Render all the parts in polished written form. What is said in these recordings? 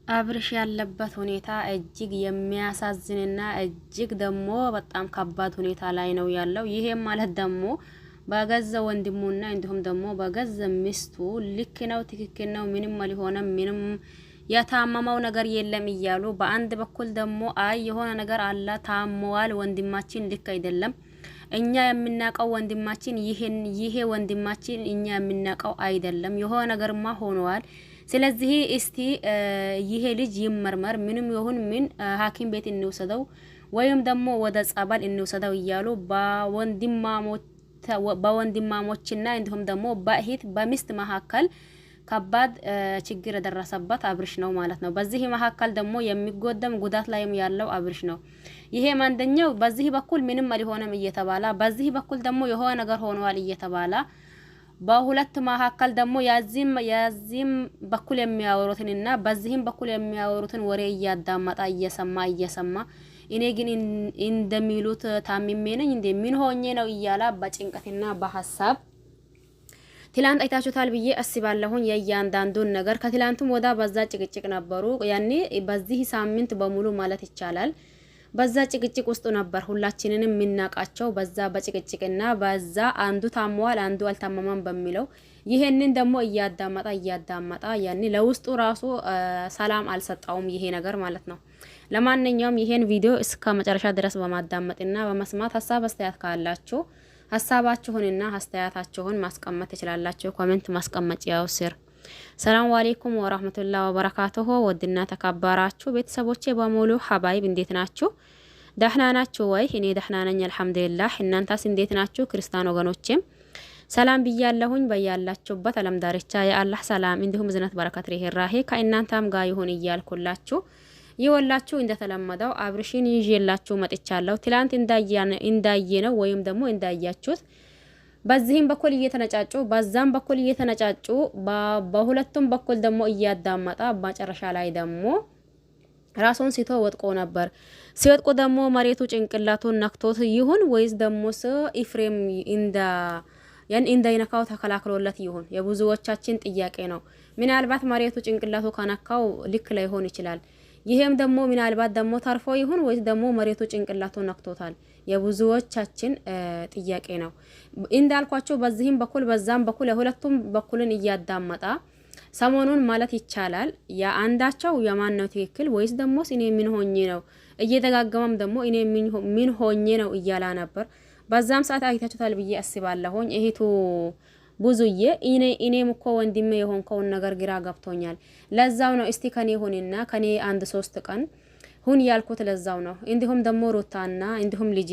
አብርሽ ያለበት ሁኔታ እጅግ የሚያሳዝንና እጅግ ደግሞ በጣም ከባድ ሁኔታ ላይ ነው ያለው። ይሄም ማለት ደግሞ በገዛ ወንድሙና እንዲሁም ደግሞ በገዛ ሚስቱ ልክ ነው፣ ትክክል ነው፣ ምንም አልሆነም፣ ምንም የታመመው ነገር የለም እያሉ በአንድ በኩል ደግሞ አይ የሆነ ነገር አለ ታመዋል፣ ወንድማችን ልክ አይደለም፣ እኛ የምናቀው ወንድማችን ይሄ ወንድማችን እኛ የምናቀው አይደለም፣ የሆነ ነገርማ ሆነዋል። ስለዚህ እስቲ ይሄ ልጅ ይመርመር፣ ምንም ይሁን ምን ሐኪም ቤት እንውሰደው ወይም ደግሞ ወደ ጸበል እንውሰደው እያሉ በወንድማሞችና እንዲሁም ደግሞ በእህት በሚስት መካከል ከባድ ችግር የደረሰበት አብርሽ ነው ማለት ነው። በዚህ መካከል ደግሞ የሚጎደም ጉዳት ላይም ያለው አብርሽ ነው። ይሄ አንደኛው በዚህ በኩል ምንም አልሆነም እየተባለ በዚህ በኩል ደግሞ የሆነ ነገር ሆኗል እየተባለ በሁለት መካከል ደግሞ ያዚም በኩል የሚያወሩትንና በዚህም በኩል የሚያወሩትን ወሬ እያዳመጣ እየሰማ እኔ ግን እንደሚሉት ታሚሜ ነኝ እንዴ ምን ሆኜ ነው እያላ በጭንቀትና በሐሳብ ትላንት አይታችሁታል ብዬ አስባለሁኝ። የእያንዳንዱን ነገር ከትላንቱም ወዳ በዛ ጭቅጭቅ ነበሩ። ያኔ በዚህ ሳምንት በሙሉ ማለት ይቻላል በዛ ጭቅጭቅ ውስጥ ነበር ሁላችንንም የምናቃቸው። በዛ በጭቅጭቅና በዛ አንዱ ታሟል አንዱ አልታመመም በሚለው ይሄንን ደግሞ እያዳመጣ ያኔ ለውስጡ ራሱ ሰላም አልሰጣውም ይሄ ነገር ማለት ነው። ለማንኛውም ይሄን ቪዲዮ እስከ መጨረሻ ድረስ በማዳመጥና በመስማት ሀሳብ አስተያየት ካላችሁ ሀሳባችሁንና አስተያየታችሁን ማስቀመጥ ትችላላችሁ። ኮሜንት ማስቀመጫው ስር። ሰላም አለይኩም ወራህመቱላሂ ወበረካቱሁ። ወድና ተከበራችሁ ቤተሰቦቼ በሙሉ ሀባይብ እንዴት ናችሁ? ደህና ናችሁ ወይ? እኔ ደህና ነኝ አልሐምዱሊላህ። እናንተስ እንዴት ናችሁ? ክርስቲያን ወገኖቼም ሰላም ብያለሁኝ። በያላችሁበት ዓለም ዳርቻ የአላህ ሰላም እንዲሁም ዝነት በረከት ርህራሄ ከእናንተም ጋር ይሁን እያልኩላችሁ ይወላችሁ እንደተለመደው አብርሽን ይዤላችሁ መጥቻለሁ። ትላንት እንዳየነው ወይም ደግሞ እንዳያችሁት በዚህም በኩል እየተነጫጩ በዛም በኩል እየተነጫጩ በሁለቱም በኩል ደግሞ እያዳመጣ መጨረሻ ላይ ደግሞ ራሱን ሲቶ ወጥቆ ነበር። ሲወጥቆ ደግሞ መሬቱ ጭንቅላቱን ነክቶት ይሁን ወይስ ደግሞ ኢፍሬም እንዳይነካው ተከላክሎለት ይሁን የብዙዎቻችን ጥያቄ ነው። ምናልባት መሬቱ ጭንቅላቱ ከነካው ልክ ላይሆን ይችላል። ይሄም ደግሞ ምናልባት ደግሞ ተርፎ ይሁን ወይስ ደግሞ መሬቱ ጭንቅላቱ ነክቶታል የብዙዎቻችን ጥያቄ ነው። እንዳልኳቸው በዚህም በኩል በዛም በኩል የሁለቱም በኩልን እያዳመጣ ሰሞኑን ማለት ይቻላል የአንዳቸው የማን ነው ትክክል ወይስ ደግሞ እኔ ምን ሆኜ ነው እየተጋገመም ደግሞ እኔ ምን ሆኜ ነው እያላ ነበር። በዛም ሰዓት አይታችሁታል ብዬ አስባለሁኝ። እህቱ ብዙዬ እኔም እኮ ወንድሜ የሆንከውን ነገር ግራ ገብቶኛል። ለዛው ነው እስቲ ከኔ ሆንና ከኔ አንድ 3 ቀን ሁን ያልኩት ለዛው ነው። እንዲሁም ደግሞ ሩታና እንዲሁም ልጅ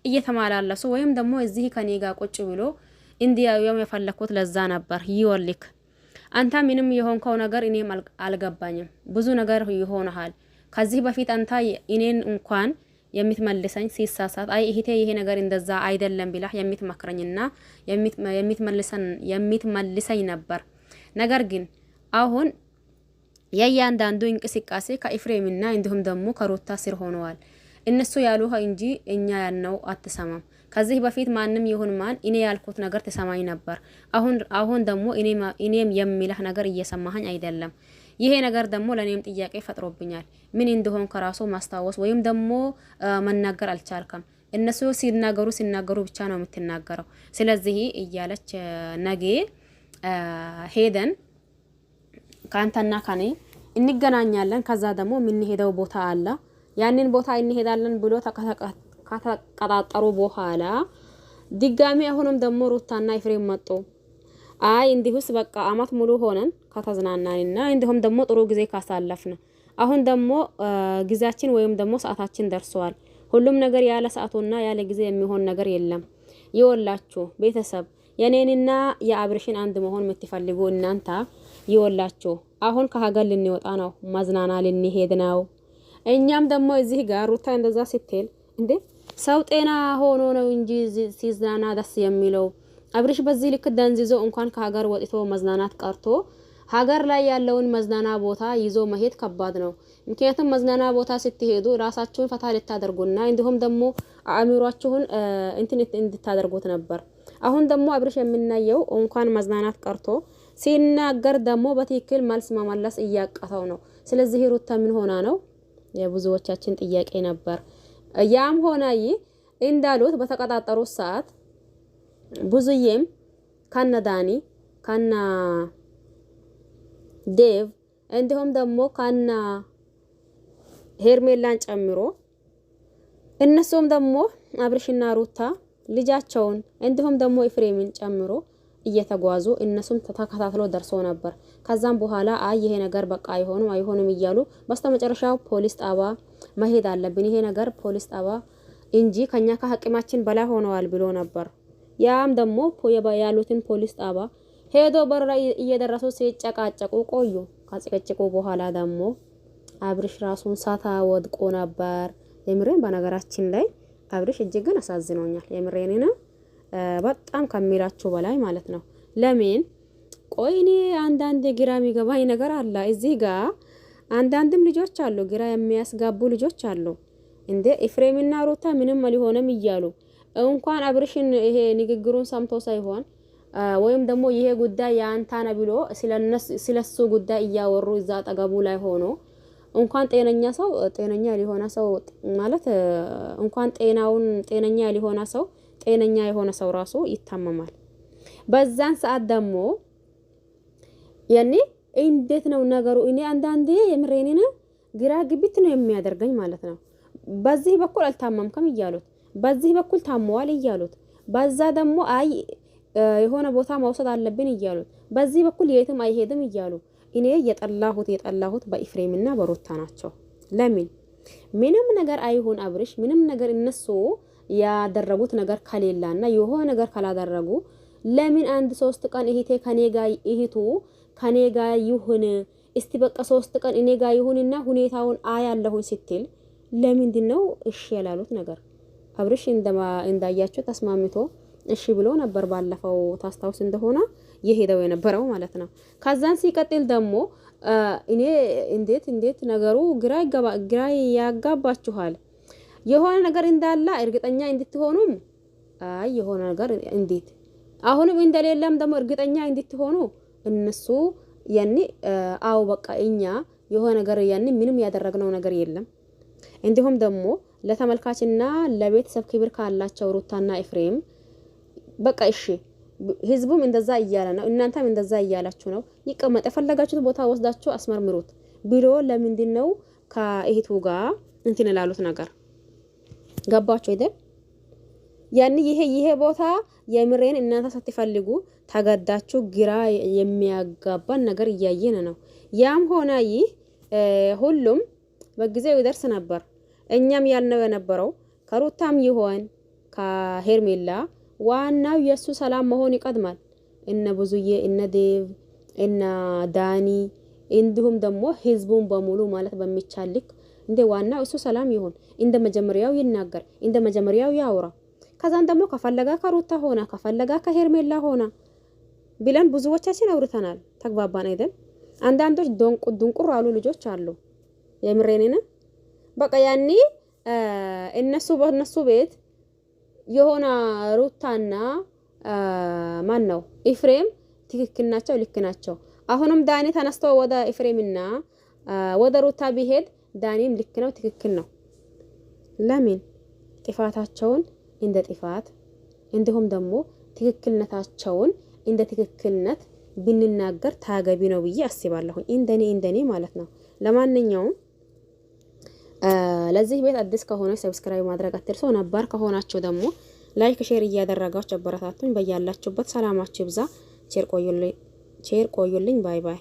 እየተማላለሱ ወይም ደግሞ እዚህ ከኔ ጋር ቁጭ ብሎ እንዲያዩም የፈለኩት ለዛ ነበር። ይወልክ አንተ ምንም የሆንከው ነገር እኔም አልገባኝም። ብዙ ነገር ይሆናል። ከዚህ በፊት አንተ እኔን እንኳን የምትመልሰኝ ሲሳሳት አይ እህቴ ይሄ ነገር እንደዛ አይደለም ቢላህ የምትመክረኝና የምትመልሰኝ ነበር። ነገር ግን አሁን የእያንዳንዱ እንቅስቃሴ ከኢፍሬምና እንዲሁም ደግሞ ከሩታ ስር ሆነዋል። እነሱ ያሉህ እንጂ እኛ ያልነው አትሰማም። ከዚህ በፊት ማንም ይሁን ማን እኔ ያልኩት ነገር ተሰማኝ ነበር። አሁን ደግሞ እኔም የሚልህ ነገር እየሰማኸኝ አይደለም። ይሄ ነገር ደግሞ ለኔም ጥያቄ ፈጥሮብኛል። ምን እንደሆን ከራሱ ማስታወስ ወይም ደግሞ መናገር አልቻልከም። እነሱ ሲናገሩ ብቻ ነው የምትናገረው። ስለዚህ እያለች ነገ ሄደን ካንተና ካኔ እንገናኛለን። ከዛ ደግሞ የምንሄደው ቦታ አለ። ያንን ቦታ እንሄዳለን ብሎ ከተቀጣጠሩ በኋላ ድጋሚ አሁንም ደግሞ ሩታና ኢፍሬም መጡ። አይ እንዲሁስ በቃ አመት ሙሉ ሆነን ከተዝናናንና እንዲሁም ደግሞ ጥሩ ጊዜ ካሳለፍን አሁን ደግሞ ጊዜያችን ወይም ደግሞ ሰዓታችን ደርሷል። ሁሉም ነገር ያለ ሰዓቱና ያለ ጊዜ የሚሆን ነገር የለም። ይወላችሁ ቤተሰብ የኔንና የአብርሽን አንድ መሆን የምትፈልጉ እናንተ ይወላችሁ አሁን ከሀገር ልንወጣ ነው፣ መዝናና ልንሄድ ነው። እኛም ደግሞ እዚህ ጋር ሩታ እንደዛ ስትል እንዴ ሰው ጤና ሆኖ ነው እንጂ ሲዝናና ደስ የሚለው። አብርሽ በዚህ ልክ ደንዝዞ እንኳን ከሀገር ወጥቶ መዝናናት ቀርቶ ሀገር ላይ ያለውን መዝናና ቦታ ይዞ መሄድ ከባድ ነው። ምክንያቱም መዝናና ቦታ ስትሄዱ ራሳችሁን ፈታ ልታደርጉና እንዲሁም ደግሞ አእምሯችሁን እንድታደርጉት ነበር። አሁን ደግሞ አብርሽ የምናየው እንኳን መዝናናት ቀርቶ ሲናገር ደግሞ በትክክል መልስ መመለስ እያቀተው ነው። ስለዚህ ሩታ ምን ሆና ነው የብዙዎቻችን ጥያቄ ነበር። ያም ሆነ እንዳሉት በተቀጣጠሩ ሰዓት ብዙዬም ከነ ዳኒ ከነ ዴቭ እንዲሁም ደግሞ ከነ ሄርሜላን ጨምሮ እነሱም ደግሞ አብርሽና ሩታ ልጃቸውን እንዲሁም ደግሞ ኤፍሬምን ጨምሮ እየተጓዙ እነሱም ተከታትሎ ደርሶ ነበር። ከዛም በኋላ ይሄ ነገር በቃ አይሆንም እያሉ በስተመጨረሻው ፖሊስ ጣባ መሄድ አለብን፣ ይሄ ነገር ፖሊስ ጣባ እንጂ ከኛ ከሐቂማችን በላይ ሆነዋል ብሎ ነበር። ያም ደግሞ ያሉትን ፖሊስ ጣባ ሄዶ በር እየደረሱ ሲጨቃጨቁ ቆዩ። ከጭቅጭቁ በኋላ ደግሞ አብርሽ ራሱን ሳታ ወድቆ ነበር። የምሬን በነገራችን ላይ አብርሽ እጅግን አሳዝኖኛል። የምሬን ነው በጣም ከሚላችሁ በላይ ማለት ነው። ለምን ቆይኔ አንዳንድ ግራ የሚገባኝ ነገር አለ እዚህ ጋር። አንዳንድም ልጆች አሉ ግራ የሚያስጋቡ ልጆች አሉ። እንደ ኤፍሬምና ሩታ ምንም አልሆነም እያሉ እንኳን አብርሽን ይሄ ንግግሩን ሰምቶ ሳይሆን ወይም ደግሞ ይሄ ጉዳይ ያንታና ብሎ ስለሱ ጉዳይ እያወሩ እዛ አጠገቡ ላይ ሆኖ እንኳን ጤነኛ ሊሆነ ሰው ማለት እንኳን ጤነኛ ሊሆነ ሰው ጤነኛ የሆነ ሰው ራሱ ይታመማል። በዛን ሰዓት ደግሞ ያኔ እንዴት ነው ነገሩ? እኔ አንዳንዴ የምሬኔን ግራ ግብት ነው የሚያደርገኝ ማለት ነው። በዚህ በኩል አልታመምከም እያሉት፣ በዚህ በኩል ታመዋል እያሉት፣ በዛ ደግሞ የሆነ ቦታ መውሰድ አለብን እያሉት፣ በዚህ በኩል የትም አይሄድም እያሉ እኔ የጠላሁት በኤፍሬምና በሩታ ናቸው። ለምን ምንም ነገር አይሁን አብርሽ ምንም ነገር እነሱ ያደረጉት ነገር ከሌላና የሆነ ነገር ካላደረጉ ለምን አንድ 3 ቀን እህቱ ከኔ ጋር ይሁን እስቲ በቃ 3 ቀን እኔ ጋር ይሁንና ሁኔታውን አያለሁኝ ስትል ለምንድን ነው እሺ ያላሉት ነገር? አብርሽ እንዳያችሁ ተስማምቶ እሺ ብሎ ነበር ባለፈው ታስታውስ እንደሆነ የሄደው የነበረው ማለት ነው። ከዛን ሲቀጥል ደግሞ እኔ እንዴት ነገሩ ግራ ያጋባችኋል። የሆነ ነገር እንዳለ እርግጠኛ እንድትሆኑም የሆነ ነገር እንዴት አሁንም እንደሌለም ደግሞ እርግጠኛ እንድትሆኑ እነሱ ያኔ በቃ እኛ የሆነ ነገር ያኔ ምንም ያደረግነው ነገር የለም። እንዲሁም ደግሞ ለተመልካችና ለቤተሰብ ክብር ካላቸው ሩታና ኤፍሬም በቃ እሺ ህዝቡም እንደዛ እያለ ነው፣ እናንተም እንደዛ እያላችሁ ነው። ይቀመጥ የፈለጋችሁት ቦታ ወስዳችሁ አስመርምሩት ብሎ ለምንድን ነው ከእህቱ ጋር እንትን ላሉት ነገር ገባችሁ አይደል? ያን ይሄ ቦታ የምሬን እናንተ ሳትፈልጉ ተገዳችሁ ግራ የሚያጋባን ነገር እያየን ነው። ያም ሆነ ሁሉም በጊዜው ይደርስ ነበር። እኛም ያልነው የነበረው ከሩታም ይሆን ከሄርሜላ ዋናው የሱ ሰላም መሆን ይቀድማል። እነ ብዙዬ እነ ዴቭ እነ ዳኒ እንዲሁም ደግሞ ህዝቡን በሙሉ ማለት በሚቻልክ እንደ ዋናው እሱ ሰላም ይሆን፣ እንደ መጀመሪያው ይናገር፣ እንደ መጀመሪያው ያውራ። ከዛን ደግሞ ከፈለጋ ከሩታ ሆና ከፈለጋ ከሄርሜላ ሆና ብለን ብዙዎቻችን አውርተናል። ተግባባን አይደል? አንዳንዶች ድንቁር ያሉ ልጆች አሉ። የምሬኔን በቃ ያኔ በእነሱ ቤት የሆነ ሩታና ማን ነው ኤፍሬም ትክክል ናቸው፣ ልክ ናቸው። አሁንም ዳኒ ተነስቶ ወደ ኤፍሬምና ወደ ሩታ ቢሄድ ዳኒም ልክ ነው፣ ትክክል ነው። ለምን ጥፋታቸውን እንደ ጥፋት እንዲሁም ደግሞ ትክክልነታቸውን እንደ ትክክልነት ብንናገር ታገቢ ነው ብዬ አስባለሁ። እንደኔ ማለት ነው። ለማንኛውም ለዚህ ቤት አዲስ ከሆነ ሰብስክራይብ ማድረግ አትርሱ። ነባር ከሆናችሁ ደግሞ ላይክ ሼር እያደረጋችሁ አበረታቱኝ። በያላችሁበት ሰላማችሁ ይብዛ። ቼር ቆዩልኝ። ባይ ባይ።